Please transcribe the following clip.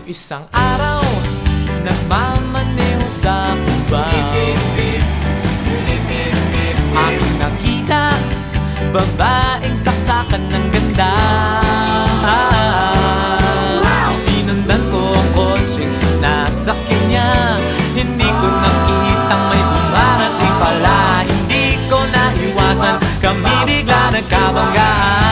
Isang araw, nagmamaneho sa Cubao, aking nakita, babaeng saksakan ng ganda. Sinundan ko ang kotseng sinasakyan niya. Hindi ko nakitang may dumarating pala. Hindi ko naiwasan, kami bigla nagkabanggaan.